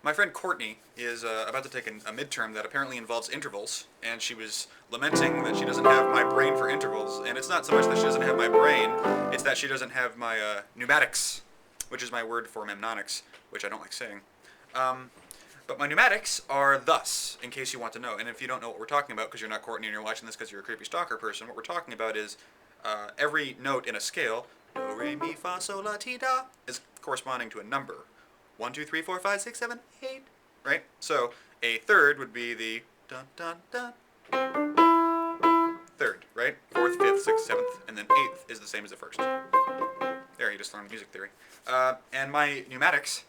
My friend Courtney is about to take a midterm that apparently involves intervals, and she was lamenting that she doesn't have my brain for intervals. And it's not so much that she doesn't have my brain, it's that she doesn't have my pneumatics, which is my word for memnonics, which I don't like saying. But my pneumatics are thus, in case you want to know. And if you don't know what we're talking about, because you're not Courtney and you're watching this because you're a creepy stalker person, what we're talking about is every note in a scale, do, re, mi, fa, sol, la, ti, da, is corresponding to a number. 1, 2, 3, 4, 5, 6, 7, 8, right? So a third would be the dun, dun, dun, third, right? Fourth, fifth, sixth, seventh, and then eighth is the same as the first. There, you just learned music theory. And my pneumatics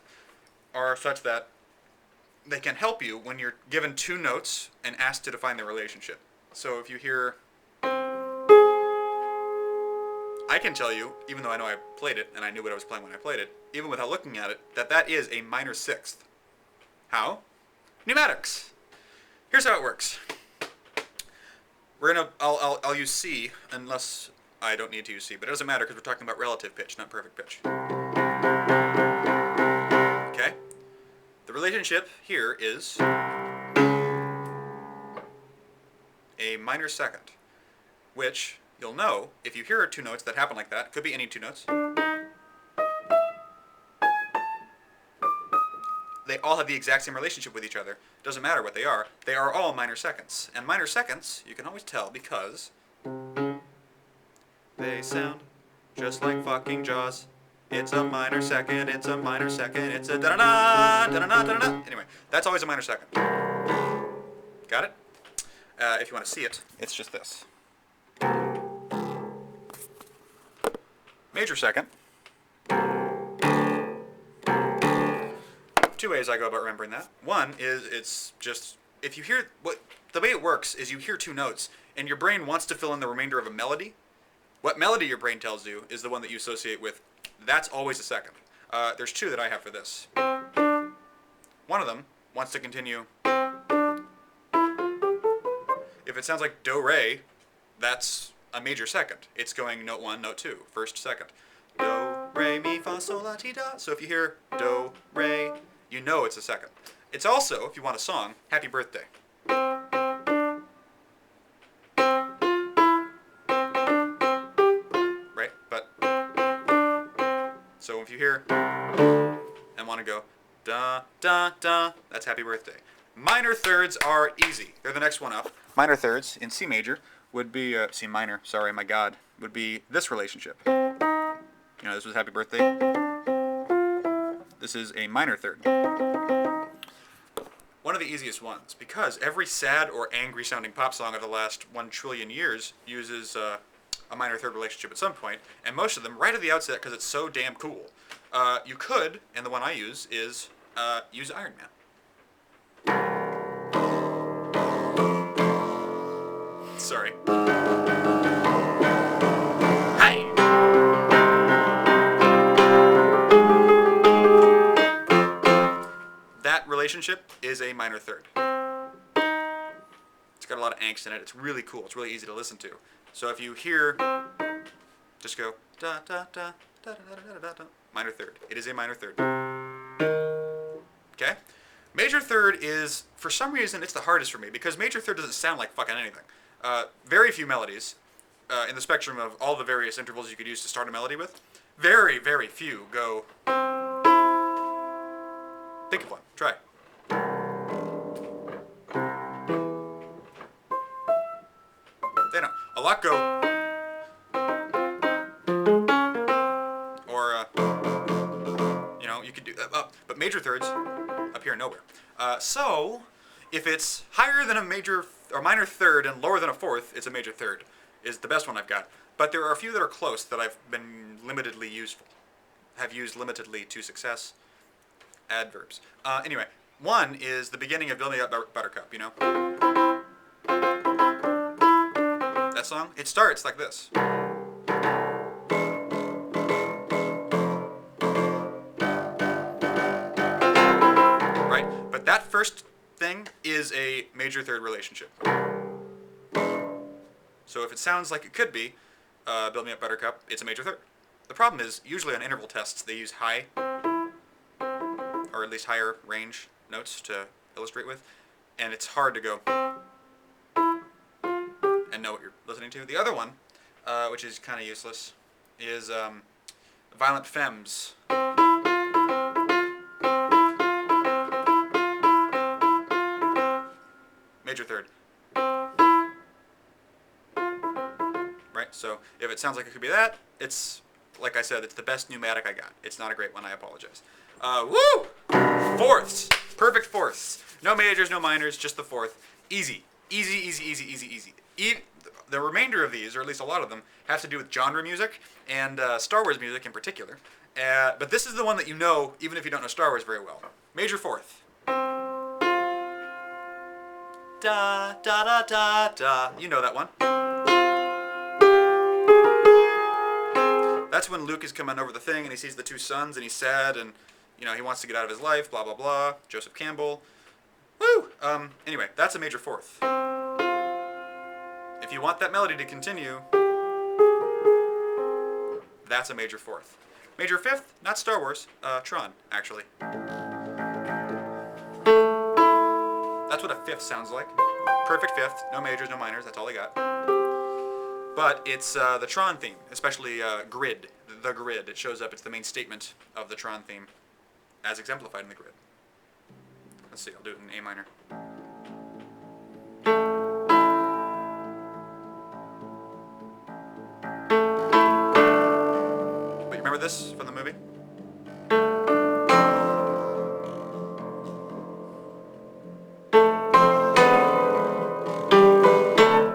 are such that they can help you when you're given two notes and asked to define their relationship. So if you hear, I can tell you, even though I know I played it and I knew what I was playing when I played it, even without looking at it, that is a minor sixth. How? Pneumatics. Here's how it works. I'll use C unless I don't need to use C, but it doesn't matter because we're talking about relative pitch, not perfect pitch. Okay? The relationship here is a minor second, which you'll know if you hear two notes that happen like that. Could be any two notes. They all have the exact same relationship with each other. Doesn't matter what they are. They are all minor seconds. And minor seconds, you can always tell because they sound just like fucking Jaws. It's a minor second, it's a minor second, it's a da-da-da, da-da-da, da-da-da. Anyway, that's always a minor second. Got it? If you want to see it, it's just this. Major second. Two ways I go about remembering that. One is it's just, if you hear, the way it works is you hear two notes and your brain wants to fill in the remainder of a melody. What melody your brain tells you is the one that you associate with. That's always a second. There's two that I have for this. One of them wants to continue. If it sounds like do, re, that's a major second. It's going note 1, note 2, first, second. Do, re, mi, fa, sol, la, ti, da. So if you hear do, re, you know it's a second. It's also, if you want a song, happy birthday. Right? But, so if you hear and want to go da, da, da, that's happy birthday. Minor thirds are easy. They're the next one up. Minor thirds in C major would be, C minor, sorry, my God, would be this relationship. You know, this was happy birthday. This is a minor third. One of the easiest ones, because every sad or angry sounding pop song of the last 1 trillion years uses a minor third relationship at some point, and most of them right at the outset because it's so damn cool. You could, and the one I use is, use Iron Man. Sorry. Hi! That relationship is a minor third. It's got a lot of angst in it. It's really cool. It's really easy to listen to. So if you hear, just go da da da da da da da da. Minor third. It is a minor third. Okay? Major third is, for some reason, it's the hardest for me because major third doesn't sound like fucking anything. Very few melodies in the spectrum of all the various intervals you could use to start a melody with. Very, very few go. Think of one. Try. They don't. A lot go. Or, you know, you could do. But major thirds appear nowhere. So, if it's higher than a major or minor third and lower than a fourth, it's a major third. Is the best one I've got. But there are a few that are close that I've been limitedly useful. Have used limitedly to success. Adverbs. Anyway, one is the beginning of Build Me Up Buttercup, you know? That song? It starts like this. Right? But that first thing is a major third relationship. So if it sounds like it could be Build Me Up Buttercup, it's a major third. The problem is, usually on interval tests, they use high, or at least higher range notes to illustrate with, and it's hard to go and know what you're listening to. The other one, which is kind of useless, is Violent Femmes. Major third. Right? So if it sounds like it could be that, it's, like I said, it's the best pneumatic I got. It's not a great one, I apologize. Woo! Fourths. Perfect fourths. No majors, no minors, just the fourth. Easy. Easy, easy, easy, easy, easy. The remainder of these, or at least a lot of them, have to do with genre music and Star Wars music in particular. But this is the one that you know, even if you don't know Star Wars very well. Major fourth. Da, da, da, da, da. You know that one. That's when Luke is coming over the thing and he sees the two sons and he's sad and, you know, he wants to get out of his life, blah, blah, blah. Joseph Campbell. Woo! Anyway, that's a major fourth. If you want that melody to continue, that's a major fourth. Major fifth, not Star Wars, Tron, actually. That's what a fifth sounds like. Perfect fifth, no majors, no minors, that's all I got. But it's the Tron theme, especially Grid, the Grid. It shows up, it's the main statement of the Tron theme, as exemplified in the Grid. Let's see, I'll do it in A minor. But you remember this from the movie?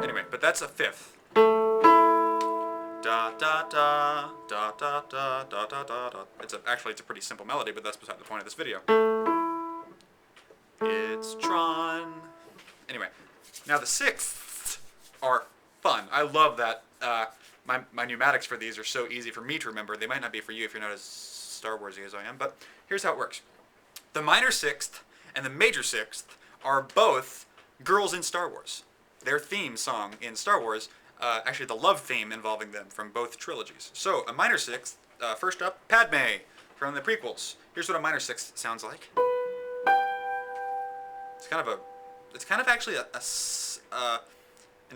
Anyway, but that's a fifth. Da da da da da da da da da. Actually it's a pretty simple melody, but that's beside the point of this video. It's Tron. Anyway, now the sixths are fun. I love that. My pneumatics for these are so easy for me to remember. They might not be for you if you're not as Star Warsy as I am, but here's how it works. The minor sixth and the major sixth are both girls in Star Wars. Their theme song in Star Wars, actually the love theme involving them from both trilogies. So a minor sixth, first up, Padme from the prequels. Here's what a minor sixth sounds like. It's kind of actually an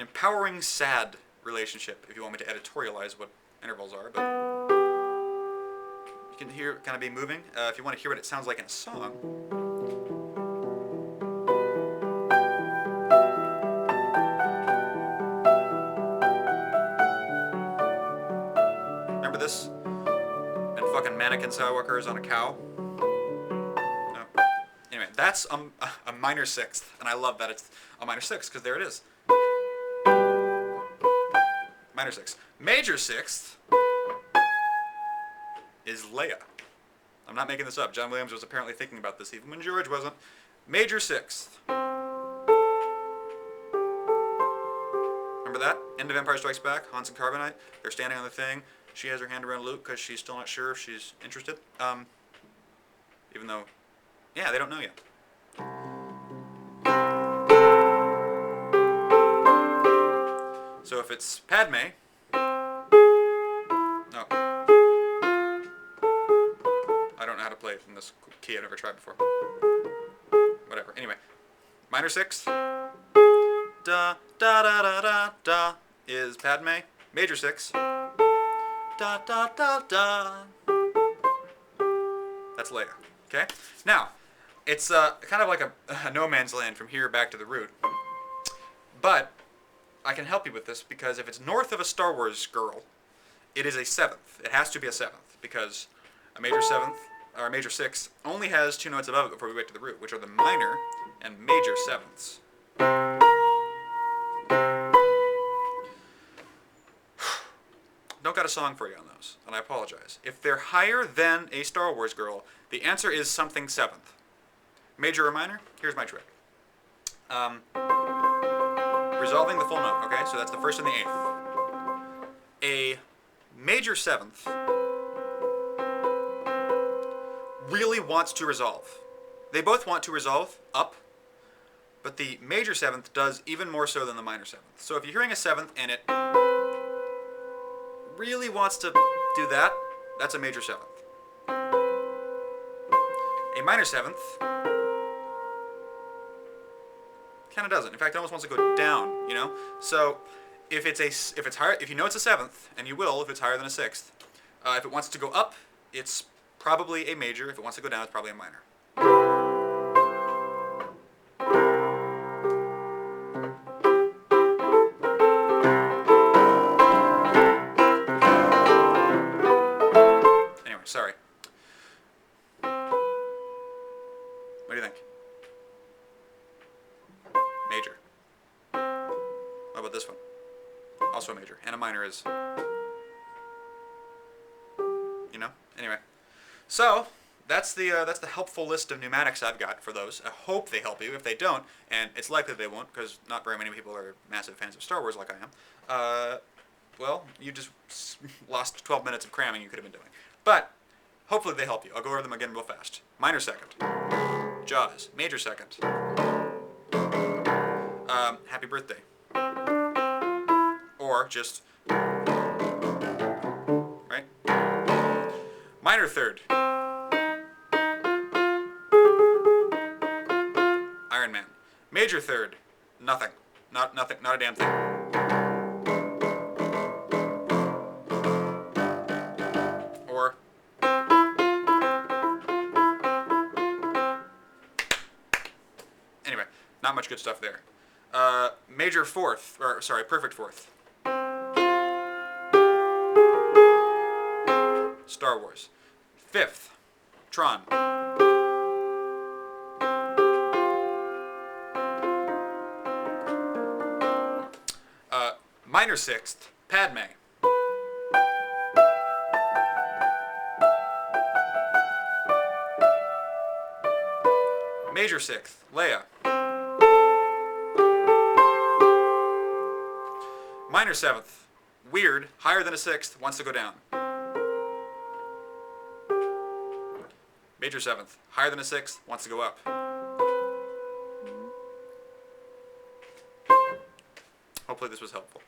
empowering sad relationship, if you want me to editorialize what intervals are, but you can hear it kind of be moving. If you want to hear what it sounds like in a song. Remember this? And fucking Mannequin Skywalker is on a cow. No. Anyway, that's a minor sixth, and I love that it's a minor sixth, because there it is. Minor sixth. Major sixth is Leia. I'm not making this up. John Williams was apparently thinking about this even when George wasn't. Major sixth. Remember that? End of Empire Strikes Back, Hans and Carbonite. They're standing on the thing. She has her hand around Luke because she's still not sure if she's interested. Even though, yeah, they don't know yet. So if it's Padme, no, I don't know how to play it in this key. I've never tried before. Whatever. Anyway, minor sixth, da da da da da da is Padme. Major sixth, da da da da. That's Leia. Okay. Now, it's kind of like a no man's land from here back to the root, but I can help you with this because if it's north of a Star Wars girl, it is a seventh. It has to be a seventh because a major seventh or a major sixth only has two notes above it before we get to the root, which are the minor and major sevenths. Don't got a song for you on those, and I apologize. If they're higher than a Star Wars girl, the answer is something seventh. Major or minor? Here's my trick. Resolving the full note, okay? So that's the first and the eighth. A major seventh really wants to resolve. They both want to resolve up, but the major seventh does even more so than the minor seventh. So if you're hearing a seventh and it really wants to do that, that's a major seventh. A minor seventh kind of doesn't. In fact, it almost wants to go down, you know? So if it's higher, if you know it's a seventh, and you will if it's higher than a sixth, if it wants to go up, it's probably a major. If it wants to go down, it's probably a minor. Anyway, sorry. What do you think? Major. What about this one? Also a major. And a minor is, you know? Anyway. So, that's the helpful list of pneumatics I've got for those. I hope they help you. If they don't, and it's likely they won't, because not very many people are massive fans of Star Wars like I am, well, you just lost 12 minutes of cramming you could have been doing. But, hopefully they help you. I'll go over them again real fast. Minor second. Jaws. Major second. Happy birthday. Or just, right? Minor third. Iron Man. Major third. Nothing. Nothing. Not a damn thing. Or anyway, not much good stuff there. Major fourth, or sorry, perfect fourth. Star Wars. Fifth, Tron. Minor sixth, Padme. Major sixth, Leia. Minor seventh, weird, higher than a sixth, wants to go down. Major seventh, higher than a sixth, wants to go up. Hopefully this was helpful.